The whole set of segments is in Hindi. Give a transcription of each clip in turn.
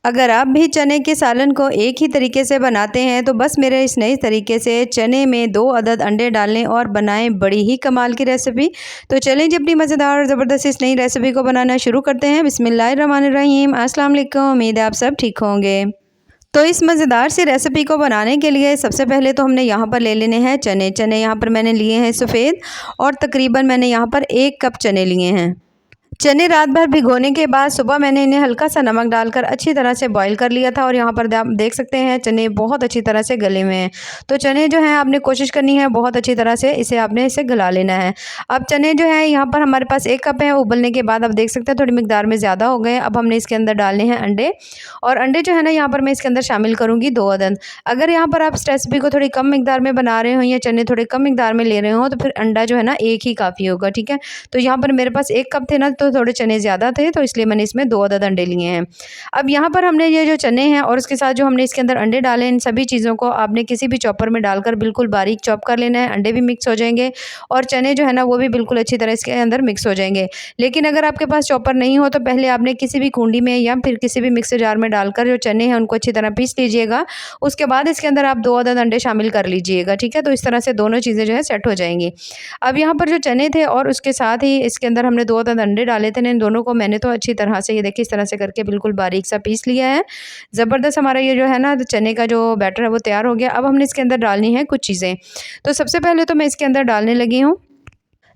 अगर आप भी चने के सालन को एक ही तरीके से बनाते हैं तो बस मेरे इस नए तरीके से चने में 2 अदद अंडे डाल लें और बनाएं बड़ी ही कमाल की रेसिपी। तो चलें जी अपनी मज़ेदार और ज़बरदस्त इस नई रेसिपी को बनाना शुरू करते हैं। बिस्मिल्लाहिर्रहमानिर्रहीम। अस्सलाम वालेकुम। उम्मीद है आप सब ठीक होंगे। तो इस मज़ेदार सी रेसिपी को बनाने के लिए सबसे पहले तो हमने यहाँ पर ले लेने हैं चने। चने यहाँ पर मैंने लिए हैं सफ़ेद और तकरीबन मैंने यहाँ पर 1 कप चने लिए हैं। चने रात भर भिगोने के बाद सुबह मैंने इन्हें हल्का सा नमक डालकर अच्छी तरह से बॉईल कर लिया था और यहाँ पर आप देख सकते हैं चने बहुत अच्छी तरह से गले हुए हैं। तो चने जो हैं आपने कोशिश करनी है बहुत अच्छी तरह से इसे गला लेना है। अब चने जो हैं यहाँ पर हमारे पास 1 कप है। उबलने के बाद आप देख सकते हैं थोड़ी मिकदार में ज़्यादा हो गए। अब हमने इसके अंदर डालने हैं अंडे और अंडे जो है ना यहाँ पर मैं इसके अंदर शामिल करूँगी 2 अदद। अगर यहाँ पर आप इस रेसिपी को थोड़ी कम मिकदार में बना रहे हो या चने थोड़े कम मिकदार में ले रहे हो तो फिर अंडा जो है ना 1 ही काफ़ी होगा, ठीक है। तो यहाँ पर मेरे पास 1 कप थे ना तो थोड़े चने ज़्यादा थे तो इसलिए मैंने इसमें 2 अदद अंडे लिए हैं। अब यहाँ पर हमने ये जो चने हैं और उसके साथ जो हमने इसके अंदर अंडे डाले इन सभी चीज़ों को आपने किसी भी चॉपर में डालकर बिल्कुल बारीक चॉप कर लेना है। अंडे भी मिक्स हो जाएंगे और चने जो है ना वो भी बिल्कुल अच्छी तरह इसके अंदर मिक्स हो जाएंगे। लेकिन अगर आपके पास चॉपर नहीं हो तो पहले आपने किसी भी कुंडी में या फिर किसी भी मिक्सर जार में डालकर जो चने हैं उनको अच्छी तरह पीस लीजिएगा। उसके बाद इसके अंदर आप 2 अदद अंडे शामिल कर लीजिएगा, ठीक है। तो इस तरह से दोनों चीज़ें जो है सेट हो जाएंगी। अब यहाँ पर जो चने थे और उसके साथ ही इसके अंदर हमने 2 अदद अंडे डाले थे। इन दोनों को मैंने तो अच्छी तरह से ये देखिए इस तरह से करके बिल्कुल बारीक सा पीस लिया है। ज़बरदस्त हमारा ये जो है ना चने का जो बैटर है वो तैयार हो गया। अब हमने इसके अंदर डालनी है कुछ चीज़ें। तो सबसे पहले तो मैं इसके अंदर डालने लगी हूँ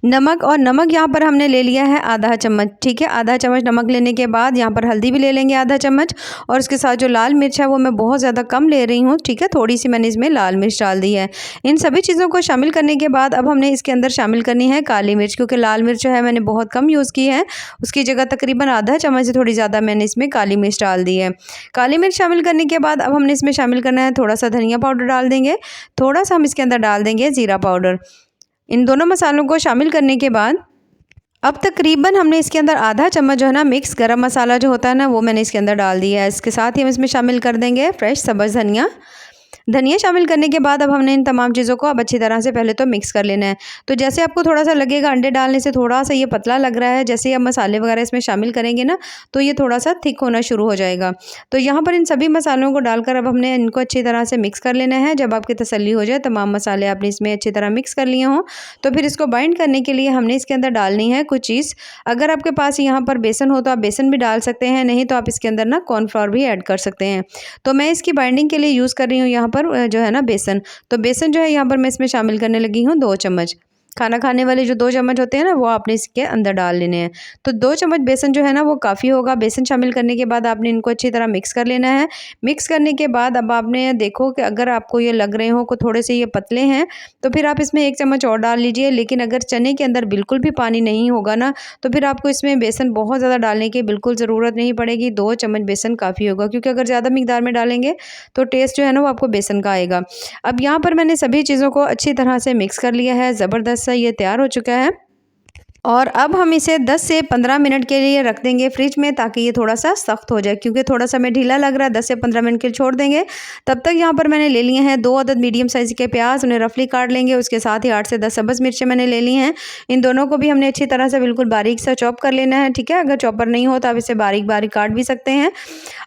नमक। और नमक यहाँ पर हमने ले लिया है आधा चम्मच, ठीक है। आधा चम्मच नमक लेने के बाद यहाँ पर हल्दी भी ले लेंगे आधा चम्मच और उसके साथ जो लाल मिर्च है वो मैं बहुत ज़्यादा कम ले रही हूँ, ठीक है। थोड़ी सी मैंने इसमें लाल मिर्च डाल दी है। इन सभी चीज़ों को शामिल करने के बाद अब हमने इसके अंदर शामिल करनी है काली मिर्च, क्योंकि लाल मिर्च जो है मैंने बहुत कम यूज़ की है। उसकी जगह तकरीबन आधा चम्मच से थोड़ी ज़्यादा मैंने इसमें काली मिर्च डाल दी है। काली मिर्च शामिल करने के बाद अब हमने इसमें शामिल करना है थोड़ा सा धनिया पाउडर डाल देंगे, थोड़ा सा हम इसके अंदर डाल देंगे ज़ीरा पाउडर। इन दोनों मसालों को शामिल करने के बाद अब तकरीबन हमने इसके अंदर आधा चम्मच जो है ना मिक्स गरम मसाला जो होता है ना वो मैंने इसके अंदर डाल दिया है। इसके साथ ही हम इसमें शामिल कर देंगे फ्रेश सब्ज़ धनिया। धनिया शामिल करने के बाद अब हमने इन तमाम चीज़ों को अब अच्छी तरह से पहले तो मिक्स कर लेना है। तो जैसे आपको थोड़ा सा लगेगा अंडे डालने से थोड़ा सा ये पतला लग रहा है, जैसे ही आप मसाले वगैरह इसमें शामिल करेंगे ना तो ये थोड़ा सा थिक होना शुरू हो जाएगा। तो यहाँ पर इन सभी मसालों को डालकर अब हमने इनको अच्छी तरह से मिक्स कर लेना है। जब आपकी तसल्ली हो जाए तमाम मसाले आपने इसमें अच्छी तरह मिक्स कर लिए हों तो फिर इसको बाइंड करने के लिए हमने इसके अंदर डालनी है कुछ चीज़। अगर आपके पास यहाँ पर बेसन हो तो आप बेसन भी डाल सकते हैं, नहीं तो आप इसके अंदर ना कॉर्नफ्लोर भी ऐड कर सकते हैं। तो मैं इसकी बाइंडिंग के लिए यूज़ कर रही हूँ यहाँ पर जो है ना बेसन। तो बेसन जो है यहाँ पर मैं इसमें शामिल करने लगी हूँ 2 चम्मच। खाना खाने वाले जो 2 चम्मच होते हैं ना वो आपने इसके अंदर डाल लेने हैं। तो 2 चम्मच बेसन जो है ना वो काफ़ी होगा। बेसन शामिल करने के बाद आपने इनको अच्छी तरह मिक्स कर लेना है। मिक्स करने के बाद अब आपने देखो कि अगर आपको ये लग रहे हो कि थोड़े से ये पतले हैं तो फिर आप इसमें 1 चम्मच और डाल लीजिए। लेकिन अगर चने के अंदर बिल्कुल भी पानी नहीं होगा ना तो फिर आपको इसमें बेसन बहुत ज़्यादा डालने की बिल्कुल ज़रूरत नहीं पड़ेगी। 2 चम्मच बेसन काफ़ी होगा, क्योंकि अगर ज़्यादा मिकदार में डालेंगे तो टेस्ट जो है ना वो आपको बेसन का आएगा। अब यहाँ पर मैंने सभी चीज़ों को अच्छी तरह से मिक्स कर लिया है। ज़बरदस्त सा ये तैयार हो चुका है और अब हम इसे 10 से 15 मिनट के लिए रख देंगे फ्रिज में, ताकि ये थोड़ा सा सख्त हो जाए। क्योंकि थोड़ा सा हमें ढीला लग रहा है, 10 से 15 मिनट के लिए छोड़ देंगे। तब तक यहाँ पर मैंने ले लिए हैं 2 अदद मीडियम साइज़ के प्याज, उन्हें रफली काट लेंगे। उसके साथ ही 8 से 10 सब्ज़ मिर्चें मैंने ले ली हैं। इन दोनों को भी हमने अच्छी तरह से बिल्कुल बारीक सा चॉप कर लेना है, ठीक है। अगर चॉपर नहीं हो तो आप इसे बारीक बारीक काट भी सकते हैं।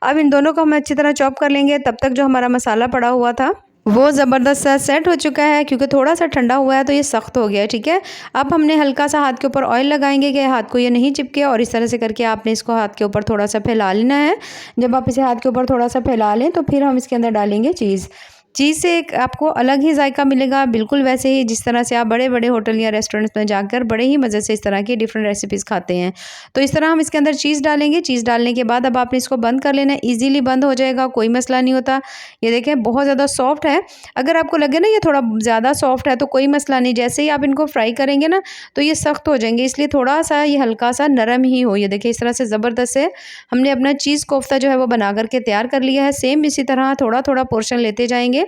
अब इन दोनों को हम अच्छी तरह चॉप कर लेंगे। तब तक जो हमारा मसाला पड़ा हुआ था वो ज़बरदस्त सा सेट हो चुका है, क्योंकि थोड़ा सा ठंडा हुआ है तो ये सख्त हो गया है, ठीक है। अब हमने हल्का सा हाथ के ऊपर ऑयल लगाएंगे कि हाथ को ये नहीं चिपके और इस तरह से करके आपने इसको हाथ के ऊपर थोड़ा सा फैला लेना है। जब आप इसे हाथ के ऊपर थोड़ा सा फैला लें तो फिर हम इसके अंदर डालेंगे चीज़। चीज़ से एक आपको अलग ही जायका मिलेगा, बिल्कुल वैसे ही जिस तरह से आप बड़े-बड़े होटल या रेस्टोरेंट्स में जाकर बड़े ही मज़े से इस तरह की डिफरेंट रेसिपीज़ खाते हैं। तो इस तरह हम इसके अंदर चीज़ डालेंगे। चीज़ डालने के बाद अब आपने इसको बंद कर लेना है। ईज़िली बंद हो जाएगा, कोई मसला नहीं होता। ये देखें बहुत ज़्यादा सॉफ्ट है। अगर आपको लगे ना ये थोड़ा ज़्यादा सॉफ्ट है तो कोई मसला नहीं, जैसे ही आप इनको फ्राई करेंगे ना तो ये सख्त हो जाएंगे, इसलिए थोड़ा सा ये हल्का सा नरम ही हो। ये देखिए इस तरह से ज़बरदस्त से हमने अपना चीज़ कोफ्ता जो है वो बना करके तैयार कर लिया है। सेम इसी तरह थोड़ा-थोड़ा पोर्शन लेते जाएंगे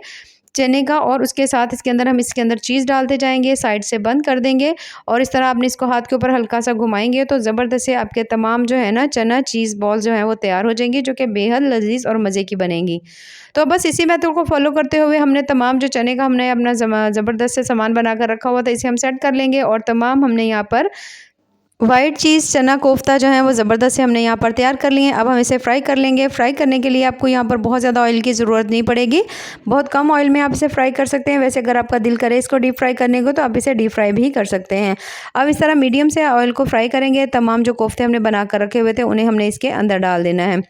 चने का और उसके साथ इसके अंदर चीज़ डालते जाएंगे, साइड से बंद कर देंगे और इस तरह आपने इसको हाथ के ऊपर हल्का सा घुमाएंगे तो ज़बरदस्त से आपके तमाम जो है ना चना चीज़ बॉल जो है वो तैयार हो जाएंगी, जो कि बेहद लजीज और मज़े की बनेंगी। तो बस इसी मेथड को फॉलो करते हुए हमने तमाम जो चने का हमने अपना ज़बरदस्त से सामान बना कर रखा हुआ था इसे हम सेट कर लेंगे और तमाम हमने यहाँ पर वाइट चीज़ चना कोफ्ता जो है वो ज़बरदस्त से हमने यहाँ पर तैयार कर लिए हैं। अब हम इसे फ्राई कर लेंगे। फ्राई करने के लिए आपको यहाँ पर बहुत ज़्यादा ऑयल की ज़रूरत नहीं पड़ेगी। बहुत कम ऑयल में आप इसे फ्राई कर सकते हैं। वैसे अगर आपका दिल करे इसको डीप फ्राई करने को तो आप इसे डीप फ्राई भी कर सकते हैं। अब इस तरह मीडियम से ऑयल को फ्राई करेंगे। तमाम जो कोफ्ते हमने बना कर रखे हुए थे उन्हें हमने इसके अंदर डाल देना है।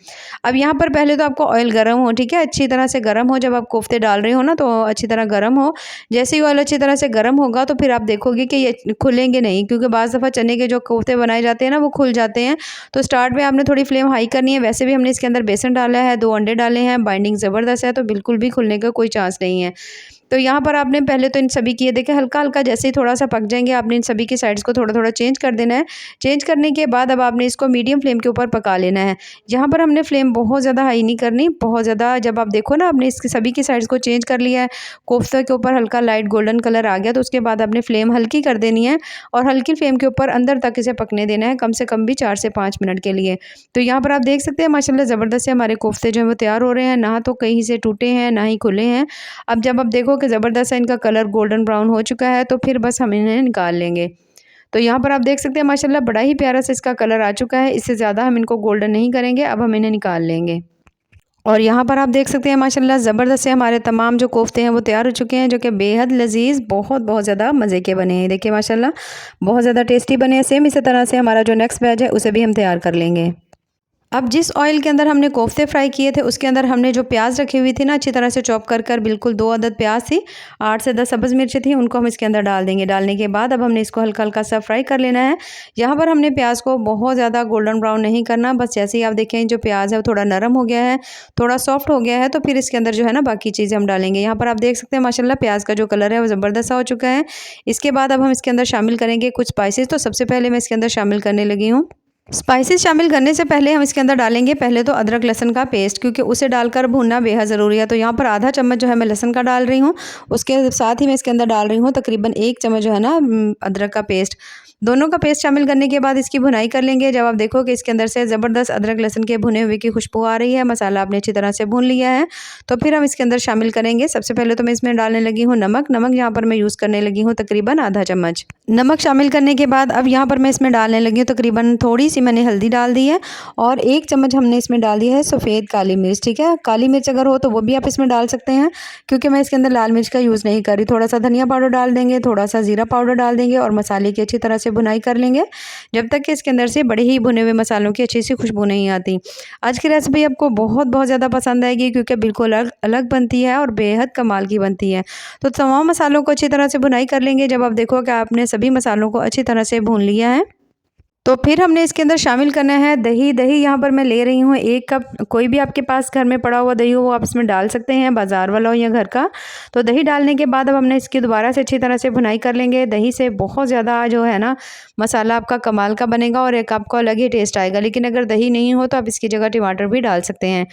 अब यहाँ पर पहले तो आपको ऑयल गर्म हो, ठीक है, अच्छी तरह से गर्म हो। जब आप कोफ्ते डाल रहे हो ना तो अच्छी तरह गर्म हो। जैसे ही ऑयल अच्छी तरह से गर्म होगा तो फिर आप देखोगे कि ये खुलेंगे नहीं, क्योंकि बाज़ दफ़ा चने के जो कोफ्ते बनाए जाते हैं ना वो खुल जाते हैं। तो स्टार्ट में आपने थोड़ी फ्लेम हाई करनी है। वैसे भी हमने इसके अंदर बेसन डाला है, 2 अंडे डाले हैं, बाइंडिंग ज़बरदस्त है तो बिल्कुल भी खुलने का कोई चांस नहीं है। तो यहाँ पर आपने पहले तो इन सभी की ये देखें हल्का-हल्का जैसे ही थोड़ा-सा पक जाएँगे आपने इन सभी की साइड्स को थोड़ा-थोड़ा चेंज कर देना है। चेंज करने के बाद अब आपने इसको मीडियम फ्लेम के ऊपर पका लेना है। यहाँ पर हमने फ्लेम बहुत ज़्यादा हाई नहीं करनी, बहुत ज़्यादा जब आप देखो ना आपने इसकी सभी की साइड्स को चेंज कर लिया है, कोफ्ते के ऊपर हल्का लाइट गोल्डन कलर आ गया तो उसके बाद आपने फ्लेम हल्की कर देनी है और हल्की फ्लेम के ऊपर अंदर तक इसे पकने देना है, कम से कम भी 4 से 5 मिनट के लिए। तो यहाँ पर आप देख सकते हैं माशाल्लाह ज़बरदस्त से हमारे कोफ्ते जो हैं वो तैयार हो रहे हैं, ना तो कहीं से टूटे हैं, ना ही खुले हैं। अब जब आप देखो कि ज़बरदस्त सा इनका कलर गोल्डन ब्राउन हो चुका है तो फिर बस हम इन्हें निकाल लेंगे। तो यहाँ पर आप देख सकते हैं माशाल्लाह बड़ा ही प्यारा सा इसका कलर आ चुका है। इससे ज़्यादा हम इनको गोल्डन नहीं करेंगे, अब हम इन्हें निकाल लेंगे। और यहाँ पर आप देख सकते हैं माशाल्लाह ज़बरदस्त से हमारे तमाम जो कोफ्ते हैं वो तैयार हो चुके हैं, जो कि बेहद लज़ीज़ बहुत ज़्यादा मज़े के बने हैं। देखिए माशाल्लाह बहुत ज़्यादा टेस्टी बने हैं। सेम इसी तरह से हमारा जो नेक्स्ट बैच है उसे भी हम तैयार कर लेंगे। अब जिस ऑयल के अंदर हमने कोफ्ते फ्राई किए थे उसके अंदर हमने जो प्याज रखी हुई थी ना अच्छी तरह से चॉप कर बिल्कुल 2 अदद प्याज थी, 8 से 10 सब्ज़ मिर्ची थी, उनको हम इसके अंदर डाल देंगे। डालने के बाद अब हमने इसको हल्का-हल्का सा फ्राई कर लेना है। यहाँ पर हमने प्याज को बहुत ज़्यादा गोल्डन ब्राउन नहीं करना, बस जैसे ही आप देखें जो प्याज है वो थोड़ा नरम हो गया है, थोड़ा सॉफ्ट हो गया है तो फिर इसके अंदर जो है ना बाकी चीज़ें हम डालेंगे। यहाँ पर आप देख सकते हैं माशाल्लाह प्याज का जो कलर है वो ज़बरदस्त सा हो चुका है। इसके बाद अब हम इसके अंदर शामिल करेंगे कुछ स्पाइसेस। तो सबसे पहले मैं इसके अंदर शामिल करने लगी हूँ स्पाइसेस। शामिल करने से पहले हम इसके अंदर डालेंगे पहले तो अदरक लहसुन का पेस्ट, क्योंकि उसे डालकर भूनना बेहद ज़रूरी है। तो यहाँ पर आधा चम्मच जो है मैं लहसुन का डाल रही हूँ, उसके साथ ही मैं इसके अंदर डाल रही हूँ तकरीबन 1 चम्मच जो है ना अदरक का पेस्ट। दोनों का पेस्ट शामिल करने के बाद इसकी भुनाई कर लेंगे। जब आप देखो कि इसके अंदर से ज़बरदस्त अदरक लहसुन के भुने हुए की खुशबू आ रही है, मसाला आपने अच्छी तरह से भून लिया है, तो फिर हम इसके अंदर शामिल करेंगे। सबसे पहले तो मैं इसमें डालने लगी हूँ नमक। नमक यहाँ पर मैं यूज़ करने लगी हूँ तकरीबन आधा चम्मच। नमक शामिल करने के बाद अब यहाँ पर मैं इसमें डालने लगी हूँ तकरीबन थोड़ी सी मैंने हल्दी डाल दी है और 1 चम्मच हमने इसमें डाल दिया है सफ़ेद काली मिर्च, ठीक है। काली मिर्च अगर हो तो वो भी आप इसमें डाल सकते हैं, क्योंकि मैं इसके अंदर लाल मिर्च का यूज़ नहीं कर रही। थोड़ा सा धनिया पाउडर डाल देंगे, थोड़ा सा ज़ीरा पाउडर डाल देंगे और मसाले की अच्छी तरह से भुनाई कर लेंगे जब तक कि इसके अंदर से बड़े ही भुने हुए मसालों की अच्छी सी खुशबू नहीं आती। आज की रेसिपी आपको बहुत ज़्यादा पसंद आएगी, क्योंकि बिल्कुल अलग अलग बनती है और बेहद कमाल की बनती है। तो तमाम मसालों को अच्छी तरह से भुनाई कर लेंगे। जब आप देखो कि आपने सभी मसालों को अच्छी तरह से भून लिया है तो फिर हमने इसके अंदर शामिल करना है दही। दही यहाँ पर मैं ले रही हूँ 1 कप। कोई भी आपके पास घर में पड़ा हुआ दही हो वो आप इसमें डाल सकते हैं, बाज़ार वाला हो या घर का। तो दही डालने के बाद अब हमने इसकी दोबारा से अच्छी तरह से भुनाई कर लेंगे। दही से बहुत ज़्यादा जो है ना मसाला आपका कमाल का बनेगा और एक आपको अलग ही टेस्ट आएगा। लेकिन अगर दही नहीं हो तो आप इसकी जगह टमाटर भी डाल सकते हैं।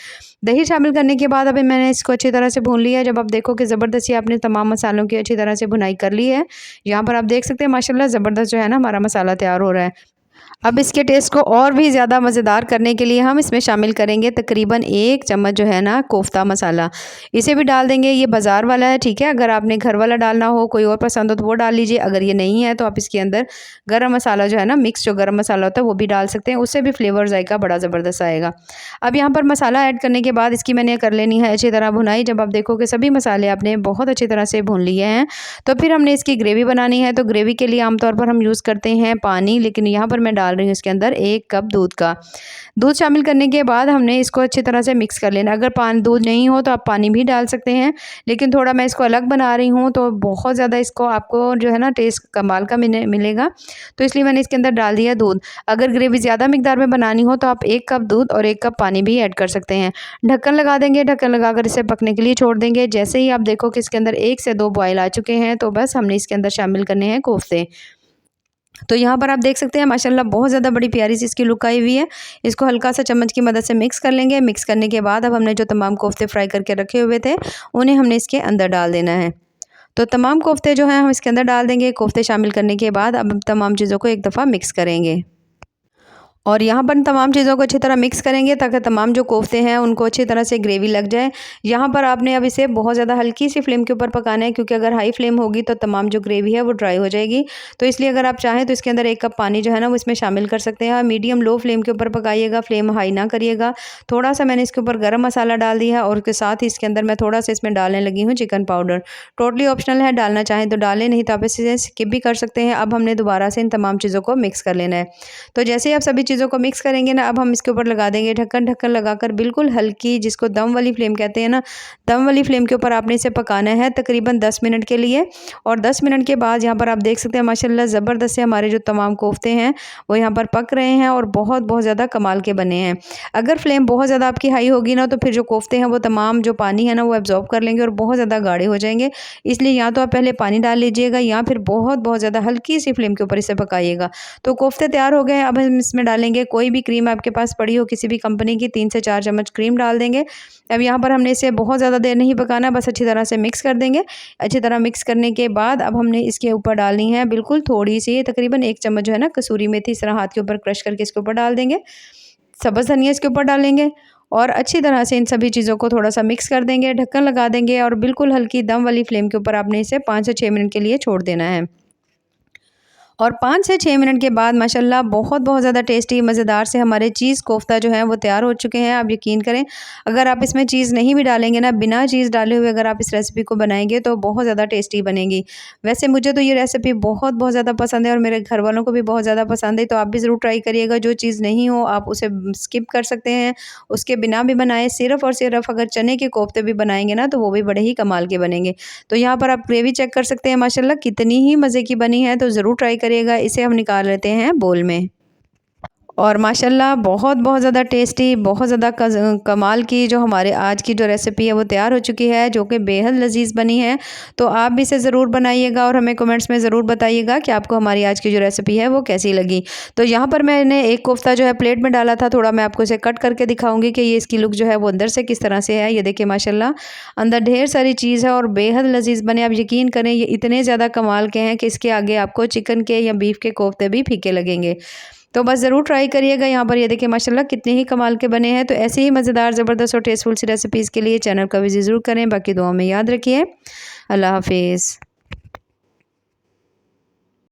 दही शामिल करने के बाद अभी मैंने इसको अच्छी तरह से भून लिया है। जब आप देखो कि ज़बरदस्ती आपने तमाम मसालों की अच्छी तरह से भुनाई कर ली है, यहाँ पर आप देख सकते हैं माशाल्लाह ज़बरदस्त जो है ना हमारा मसाला तैयार हो रहा है। अब इसके टेस्ट को और भी ज़्यादा मज़ेदार करने के लिए हम इसमें शामिल करेंगे तकरीबन 1 चम्मच जो है ना कोफ्ता मसाला। इसे भी डाल देंगे, ये बाज़ार वाला है, ठीक है। अगर आपने घर वाला डालना हो, कोई और पसंद हो तो वो डाल लीजिए। अगर ये नहीं है तो आप इसके अंदर गरम मसाला जो है ना मिक्स जो गरम मसाला होता है वो भी डाल सकते हैं, उससे भी फ्लेवर जायका बड़ा ज़बरदस्त आएगा। अब यहाँ पर मसाला ऐड करने के बाद इसकी मैंने कर लेनी है अच्छी तरह भुनाई। जब आप देखो कि सभी मसाले आपने बहुत अच्छी तरह से भून लिए हैं तो फिर हमने इसकी ग्रेवी बनानी है। तो ग्रेवी के लिए आमतौर पर हम यूज़ करते हैं पानी, लेकिन यहाँ पर मैं डाल रही हूँ इसके अंदर 1 कप दूध का। दूध शामिल करने के बाद हमने इसको अच्छी तरह से मिक्स कर लेना। अगर दूध नहीं हो तो आप पानी भी डाल सकते हैं, लेकिन थोड़ा मैं इसको अलग बना रही हूँ तो बहुत ज़्यादा इसको आपको जो है ना टेस्ट कमाल का मिलेगा, तो इसलिए मैंने इसके अंदर डाल दिया दूध। अगर ग्रेवी ज़्यादा मिकदार में बनानी हो तो आप 1 कप दूध और 1 कप पानी भी ऐड कर सकते हैं। ढक्कन लगा देंगे, ढक्कन लगाकर इसे पकने के लिए छोड़ देंगे। जैसे ही आप देखो कि इसके अंदर 1 से 2 बॉयल आ चुके हैं तो बस हमने इसके अंदर शामिल करने हैं कोफ्ते। तो यहाँ पर आप देख सकते हैं माशाल्लाह बहुत ज़्यादा बड़ी प्यारी सी इसकी लुक आई हुई है। इसको हल्का सा चम्मच की मदद से मिक्स कर लेंगे। मिक्स करने के बाद अब हमने जो तमाम कोफ्ते फ्राई करके रखे हुए थे उन्हें हमने इसके अंदर डाल देना है। तो तमाम कोफ्ते जो हैं हम इसके अंदर डाल देंगे। कोफ्ते शामिल करने के बाद अब तमाम चीज़ों को एक दफ़ा मिक्स करेंगे। और यहाँ पर तमाम चीज़ों को अच्छी तरह मिक्स करेंगे ताकि तमाम जो कोफ्ते हैं उनको अच्छी तरह से ग्रेवी लग जाए। यहाँ पर आपने अब इसे बहुत ज़्यादा हल्की सी फ्लेम के ऊपर पकाना है, क्योंकि अगर हाई फ्लेम होगी तो तमाम जो ग्रेवी है वो ड्राई हो जाएगी। तो इसलिए अगर आप चाहें तो इसके अंदर 1 कप पानी जो है ना वो इसमें शामिल कर सकते हैं। मीडियम लो फ्लेम के ऊपर पकाइएगा, फ्लेम हाई ना करिएगा। थोड़ा-सा मैंने इसके ऊपर गरम मसाला डाल दिया है और उसके साथ ही इसके अंदर मैं थोड़ा-सा इसमें डालने लगी हूँ चिकन पाउडर। टोटली ऑप्शनल है, डालना चाहें तो डालें, नहीं तो आप इसे स्किप भी कर सकते हैं। अब हमने दोबारा से इन तमाम चीज़ों को मिक्स कर लेना है। तो जैसे ही आप सभी चीज़ों को मिक्स करेंगे ना, अब हम इसके ऊपर लगा देंगे ढक्कन। ढक्कन लगाकर बिल्कुल हल्की, जिसको दम वाली फ्लेम कहते हैं ना, दम वाली फ्लेम के ऊपर आपने इसे पकाना है तकरीबन 10 मिनट के लिए। और 10 मिनट के बाद यहाँ पर आप देख सकते हैं माशाल्लाह ज़बरदस्त से हमारे जो तमाम कोफ्ते हैं वो यहाँ पर पक रहे हैं और बहुत बहुत ज़्यादा कमाल के बने हैं। अगर फ्लेम बहुत ज़्यादा आपकी हाई होगी ना, तो फिर जो कोफ्ते हैं वो तमाम जो पानी है ना वो एब्जॉर्ब कर लेंगे और बहुत ज़्यादा गाढ़े हो जाएंगे। इसलिए या तो आप पहले पानी डाल लीजिएगा या फिर बहुत बहुत ज़्यादा हल्की सी फ्लेम के ऊपर इसे पकाइएगा। तो कोफ्ते तैयार हो गए हैं। अब हम इसमें डालेंगे कोई भी क्रीम आपके पास पड़ी हो किसी भी कंपनी की, 3 से 4 चम्मच क्रीम डाल देंगे। अब यहाँ पर हमने इसे बहुत ज़्यादा देर नहीं पकाना, बस अच्छी तरह से मिक्स कर देंगे। अच्छी तरह मिक्स करने के बाद अब हमने इसके ऊपर डालनी है बिल्कुल थोड़ी सी, तकरीबन 1 चम्मच जो है ना कसूरी मेथी, इस तरह हाथ के ऊपर क्रश करके इसके ऊपर डाल देंगे। सब्ज़ धनिया इसके ऊपर डालेंगे और अच्छी तरह से इन सभी चीज़ों को थोड़ा-सा मिक्स कर देंगे, ढक्कन लगा देंगे और बिल्कुल हल्की दम वाली फ्लेम के ऊपर आपने इसे 5 से 6 मिनट के लिए छोड़ देना है। और 5 से 6 मिनट के बाद माशाल्लाह बहुत बहुत ज़्यादा टेस्टी मज़ेदार से हमारे चीज़ कोफ्ता जो है वो तैयार हो चुके हैं। आप यकीन करें, अगर आप इसमें चीज़ नहीं भी डालेंगे ना, बिना चीज़ डाले हुए अगर आप इस रेसिपी को बनाएंगे तो बहुत ज़्यादा टेस्टी बनेगी। वैसे मुझे तो ये रेसिपी बहुत बहुत ज़्यादा पसंद है और मेरे घर वालों को भी बहुत ज़्यादा पसंद है, तो आप भी ज़रूर ट्राई करिएगा। जो चीज़ नहीं हो आप उसे स्किप कर सकते हैं, उसके बिना भी बनाएं। सिर्फ़ और सिर्फ अगर चने के कोफ्ते भी बनाएंगे ना तो वो भी बड़े ही कमाल के बनेंगे। तो यहाँ पर आप ग्रेवी चेक कर सकते हैं माशाल्लाह कितनी ही मज़े की बनी है, तो ज़रूर ट्राई करिएगा। इसे हम निकाल लेते हैं बोल में। और माशाल्लाह बहुत बहुत ज़्यादा टेस्टी, बहुत ज़्यादा कमाल की जो हमारे आज की जो रेसिपी है वो तैयार हो चुकी है, जो कि बेहद लजीज बनी है। तो आप भी इसे ज़रूर बनाइएगा और हमें कमेंट्स में ज़रूर बताइएगा कि आपको हमारी आज की जो रेसिपी है वो कैसी लगी। तो यहाँ पर मैंने एक कोफ्ता जो है प्लेट में डाला था, थोड़ा मैं आपको इसे कट करके दिखाऊंगी कि ये इसकी लुक जो है वो अंदर से किस तरह से है। ये देखिए माशाल्लाह अंदर ढेर सारी चीज़ है और बेहद लजीज बने। आप यकीन करें ये इतने ज़्यादा कमाल के हैं कि इसके आगे आपको चिकन के या बीफ के कोफ्ते भी फीके लगेंगे। तो बस ज़रूर ट्राई करिएगा। यहाँ पर ये देखिए माशाल्लाह कितने ही कमाल के बने हैं। तो ऐसे ही मज़ेदार, ज़बरदस्त और टेस्टफुल सी रेसिपीज़ के लिए चैनल का विज़िट ज़रूर करें। बाकी दुआ में याद रखिए। अल्लाह हाफ़िज़।